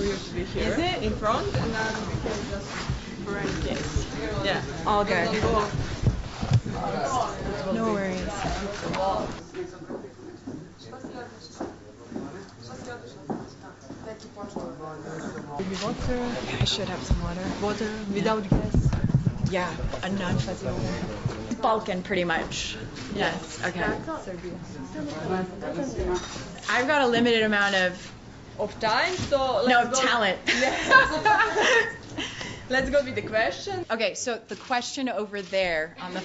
for you to be here. Is it? In front, and then we can just arrange this. Yeah. All good. Go. No worries. Maybe water. I should have some water. Water without gas. Yeah, a non-fuzzy water. Balkan, pretty much. Yes. Okay. Serbia. I've got a limited amount of Time, so let's go. talent. Let's go with the question. Okay, so the question over there on the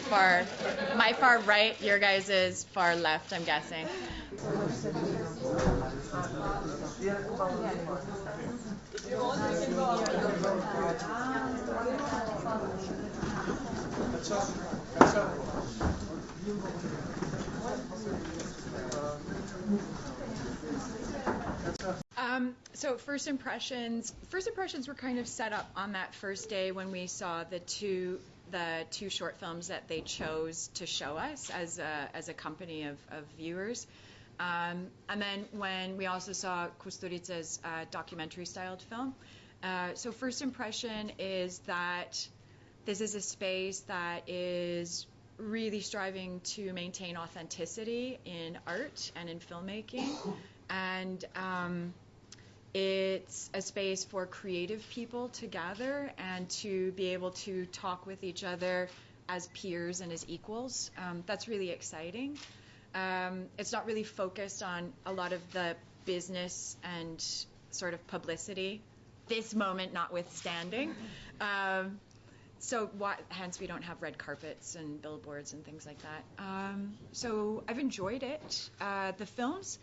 my far right, your guys' is far left, I'm guessing. If you want, we can go So first impressions were kind of set up on that first day when we saw the two short films that they chose to show us as a company of viewers. And then when we also saw Kusturica's documentary-styled film. So first impression is that this is a space that is really striving to maintain authenticity in art and in filmmaking. And it's a space for creative people to gather and to be able to talk with each other as peers and as equals. That's really exciting. It's not really focused on a lot of the business and sort of publicity, this moment notwithstanding. Hence we don't have red carpets and billboards and things like that. So I've enjoyed it. The films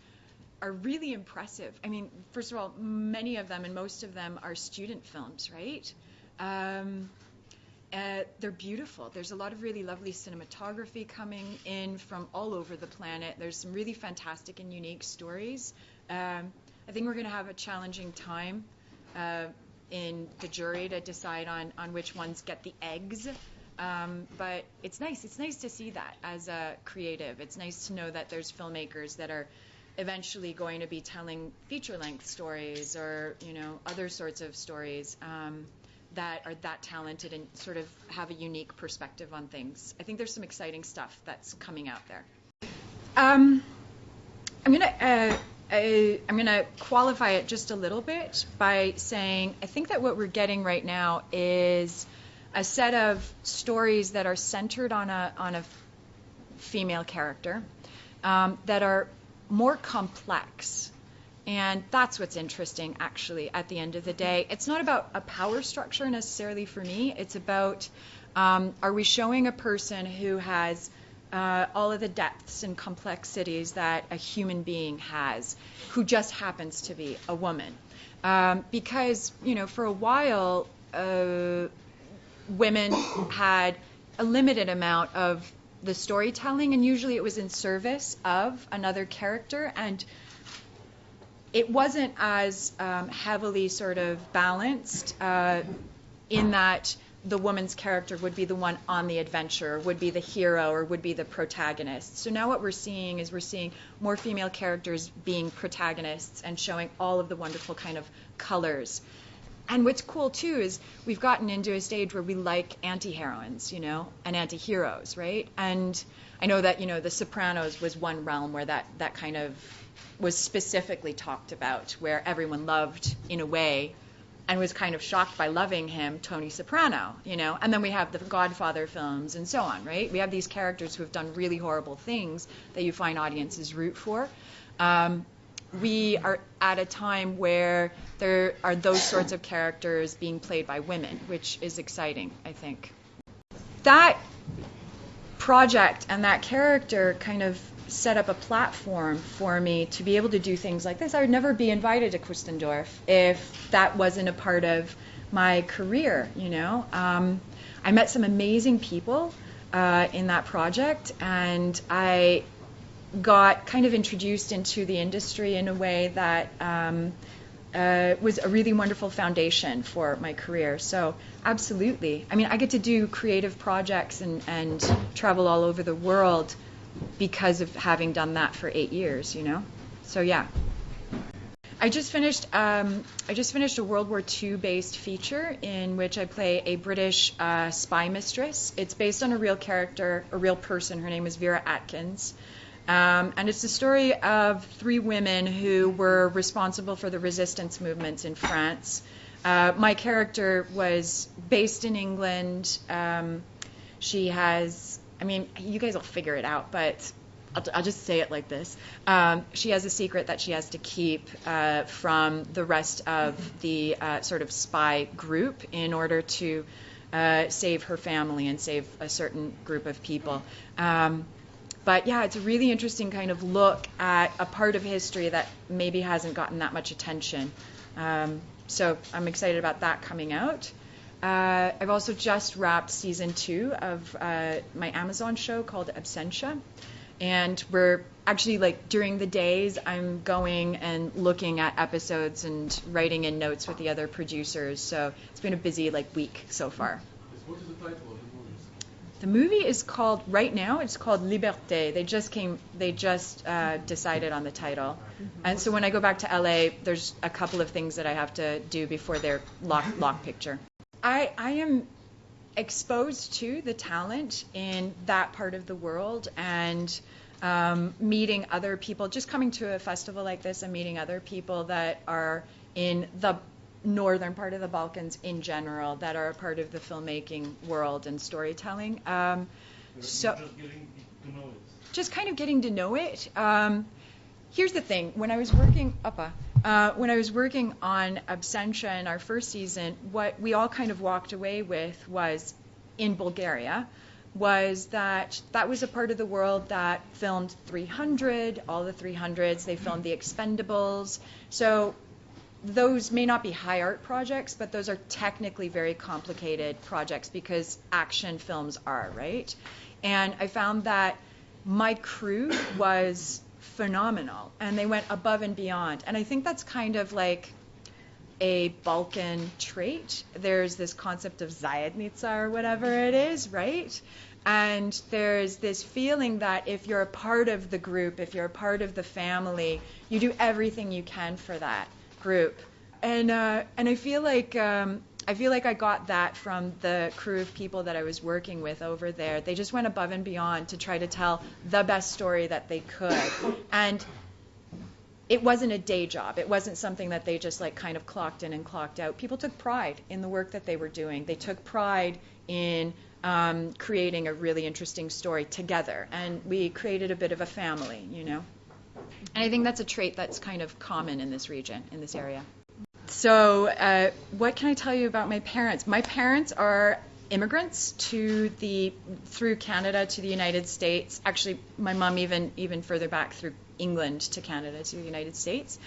are really impressive. I mean, first of all, many of them and most of them are student films, right? They're beautiful. There's a lot of really lovely cinematography coming in from all over the planet. There's some really fantastic and unique stories. I think we're going to have a challenging time in the jury to decide on which ones get the eggs. But it's nice. It's nice to see that as a creative. It's nice to know that there's filmmakers that are eventually going to be telling feature-length stories or, other sorts of stories that are that talented and sort of have a unique perspective on things. I think there's some exciting stuff that's coming out there. I'm gonna qualify it just a little bit by saying I think that what we're getting right now is a set of stories that are centered on a female character that are more complex. And that's what's interesting, actually, at the end of the day. It's not about a power structure necessarily for me. It's about, are we showing a person who has all of the depths and complexities that a human being has, who just happens to be a woman? Because, for a while, women had a limited amount of the storytelling, and usually it was in service of another character, and it wasn't as heavily sort of balanced in that the woman's character would be the one on the adventure, would be the hero, or would be the protagonist. So now what we're seeing is more female characters being protagonists and showing all of the wonderful kind of colors. And what's cool, too, is we've gotten into a stage where we like anti-heroines, and anti-heroes, right? And I know that, The Sopranos was one realm where that kind of was specifically talked about, where everyone loved, in a way, and was kind of shocked by loving him, Tony Soprano, And then we have the Godfather films and so on, right? We have these characters who have done really horrible things that you find audiences root for. We are at a time where there are those sorts of characters being played by women, which is exciting, I think. That project and that character kind of set up a platform for me to be able to do things like this. I would never be invited to Kustendorf if that wasn't a part of my career, I met some amazing people in that project, and I got kind of introduced into the industry in a way that was a really wonderful foundation for my career. So absolutely. I mean, I get to do creative projects and travel all over the world because of having done that for 8 years, So yeah. I just finished a World War II based feature in which I play a British spy mistress. It's based on a real character, a real person. Her name is Vera Atkins. And it's the story of 3 women who were responsible for the resistance movements in France. My character was based in England. She has, I mean, you guys will figure it out, but I'll just say it like this. She has a secret that she has to keep from the rest of the sort of spy group in order to save her family and save a certain group of people. But yeah, it's a really interesting kind of look at a part of history that maybe hasn't gotten that much attention. So I'm excited about that coming out. I've also just wrapped season 2 of my Amazon show called Absentia. And we're actually, like, during the days, I'm going and looking at episodes and writing in notes with the other producers. So it's been a busy, like, week so far. What is the title of the movie? The movie is called, right now, it's called Liberté. They just decided on the title. And so when I go back to LA, there's a couple of things that I have to do before their lock picture. I am exposed to the talent in that part of the world, and meeting other people, just coming to a festival like this and meeting other people that are in the northern part of the Balkans in general, that are a part of the filmmaking world and storytelling. So just kind of getting to know it. Here's the thing: when I was working on Absentia in our first season, what we all kind of walked away with was, in Bulgaria, was that was a part of the world that filmed 300, all the 300s. They filmed The Expendables. So those may not be high art projects, but those are technically very complicated projects because action films are, right? And I found that my crew was phenomenal, and they went above and beyond. And I think that's kind of like a Balkan trait. There's this concept of zajednica or whatever it is, right? And there's this feeling that if you're a part of the group, if you're a part of the family, you do everything you can for that group. And I feel like I got that from the crew of people that I was working with over there. They just went above and beyond to try to tell the best story that they could. And it wasn't a day job. It wasn't something that they just like kind of clocked in and clocked out. People took pride in the work that they were doing. They took pride in creating a really interesting story together. And we created a bit of a family, you know. And I think that's a trait that's kind of common in this region, in this area. So what can I tell you about my parents? My parents are immigrants through Canada to the United States. Actually, my mom even further back through England to Canada to the United States.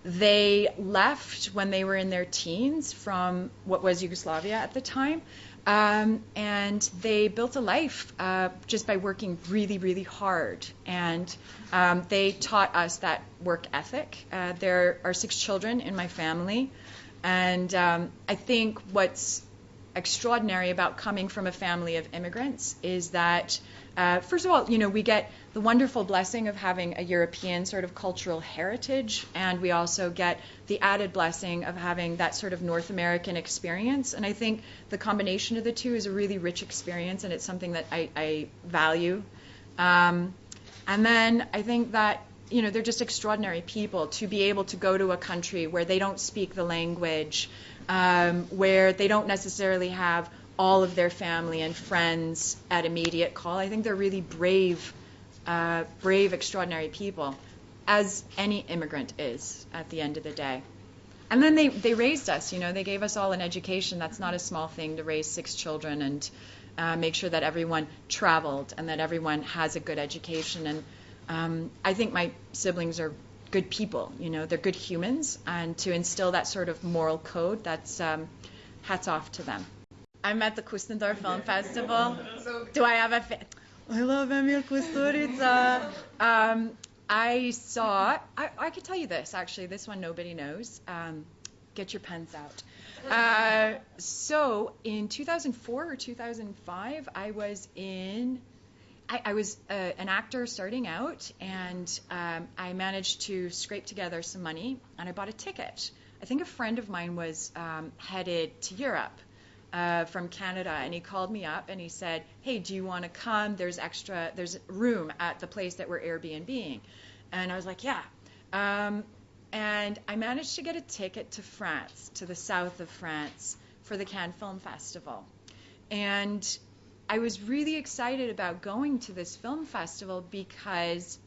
They left when they were in their teens from what was Yugoslavia at the time. And they built a life just by working really, really hard. And they taught us that work ethic. There are 6 children in my family. And I think what's extraordinary about coming from a family of immigrants is that, first of all, you know, we get the wonderful blessing of having a European sort of cultural heritage, and we also get the added blessing of having that sort of North American experience. And I think the combination of the two is a really rich experience, and it's something that I value. And then I think that, you know, they're just extraordinary people to be able to go to a country where they don't speak the language, where they don't necessarily have all of their family and friends at immediate call. I think they're really brave, extraordinary people, as any immigrant is at the end of the day. And then they raised us, you know, they gave us all an education. That's not a small thing, to raise 6 children and make sure that everyone traveled and that everyone has a good education. And I think my siblings are good people, you know, they're good humans, and to instill that sort of moral code, that's hats off to them. I'm at the Kustendorf Film Festival. Do I have I love Emil Kusturica. I could tell you this, actually, this one nobody knows. Get your pens out. So in 2004 or 2005, I was in I was an actor starting out, and I managed to scrape together some money, and I bought a ticket. I think a friend of mine was headed to Europe from Canada, and he called me up and he said, "Hey, do you want to come? There's room at the place that we're Airbnb-ing." And I was like, "Yeah." And I managed to get a ticket to France, to the south of France, for the Cannes Film Festival. And I was really excited about going to this film festival because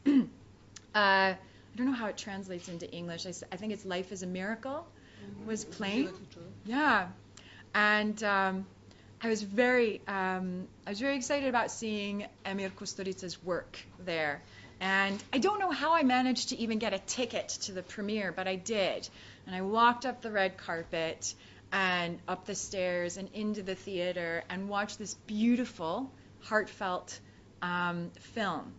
I don't know how it translates into English. I think it's Life is a Miracle was playing. Yeah. And I was very excited about seeing Emir Kusturica's work there. And I don't know how I managed to even get a ticket to the premiere, but I did. And I walked up the red carpet and up the stairs and into the theater and watched this beautiful, heartfelt film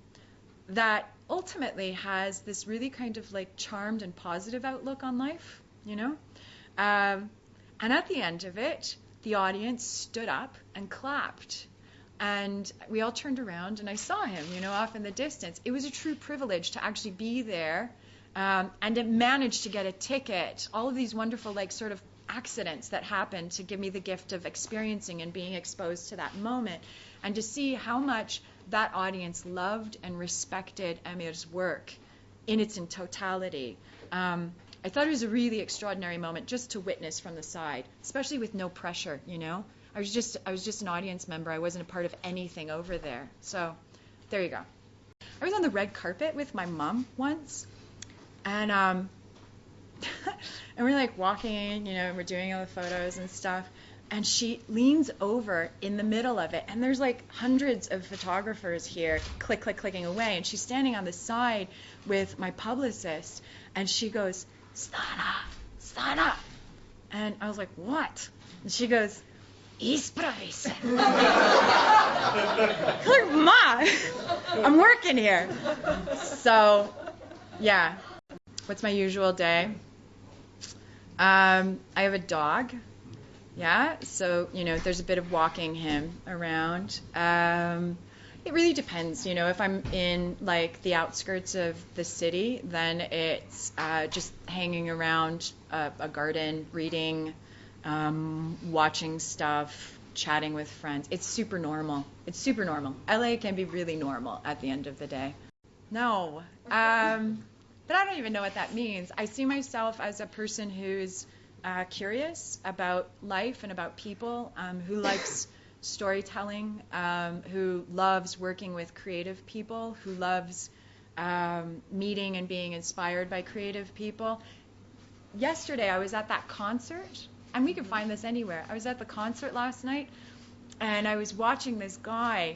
that ultimately has this really kind of like charmed and positive outlook on life, you know? And at the end of it, the audience stood up and clapped. And we all turned around, and I saw him, you know, off in the distance. It was a true privilege to actually be there and to manage to get a ticket. All of these wonderful, like, sort of accidents that happened to give me the gift of experiencing and being exposed to that moment, and to see how much that audience loved and respected Emir's work in its totality. I thought it was a really extraordinary moment just to witness from the side, especially with no pressure, you know. I was just an audience member. I wasn't a part of anything over there. So there you go. I was on the red carpet with my mom once, and and we're like walking, you know, and we're doing all the photos and stuff, and she leans over in the middle of it, and there's like hundreds of photographers here clicking away, and she's standing on the side with my publicist, and she goes, Stana. And I was like, what? And she goes, Ispravi se. Like, Ma, I'm working here. So, yeah. What's my usual day? I have a dog. Yeah, so, you know, there's a bit of walking him around. It really depends, you know, if I'm in, like, the outskirts of the city, then it's just hanging around a garden, reading, watching stuff, chatting with friends. It's super normal. LA can be really normal at the end of the day. No, but I don't even know what that means. I see myself as a person who's curious about life and about people, who likes storytelling, who loves working with creative people, who loves meeting and being inspired by creative people. Yesterday I was at that concert, and we can find this anywhere. I was at the concert last night, and I was watching this guy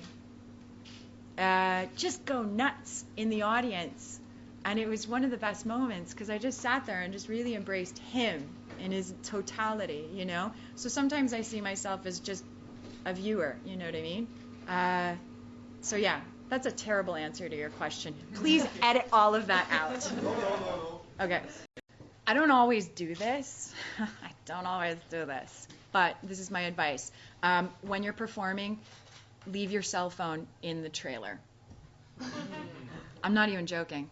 just go nuts in the audience. And it was one of the best moments because I just sat there and just really embraced him in his totality, you know? So sometimes I see myself as just a viewer, you know what I mean? So yeah, that's a terrible answer to your question. Please edit all of that out. No. Okay. I don't always do this. But this is my advice. When you're performing, leave your cell phone in the trailer. I'm not even joking.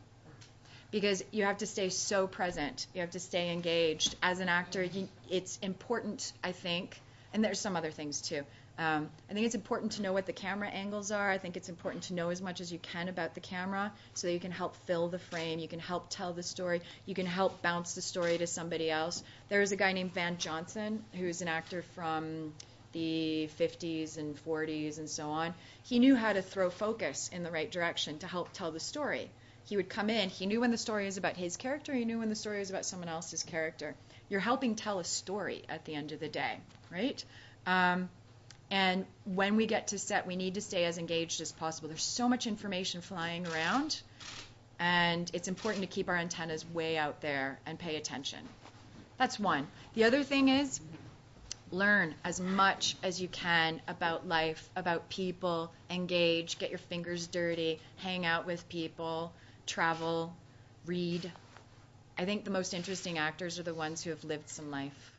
Because you have to stay so present. You have to stay engaged. As an actor, it's important, I think, and there's some other things too. I think it's important to know what the camera angles are. I think it's important to know as much as you can about the camera so that you can help fill the frame, you can help tell the story, you can help bounce the story to somebody else. There's a guy named Van Johnson who's an actor from the 50s and 40s and so on. He knew how to throw focus in the right direction to help tell the story. He would come in, he knew when the story was about his character, he knew when the story was about someone else's character. You're helping tell a story at the end of the day, right? And when we get to set, we need to stay as engaged as possible. There's so much information flying around, and it's important to keep our antennas way out there and pay attention. That's one. The other thing is learn as much as you can about life, about people, engage, get your fingers dirty, hang out with people, travel, read. I think the most interesting actors are the ones who have lived some life.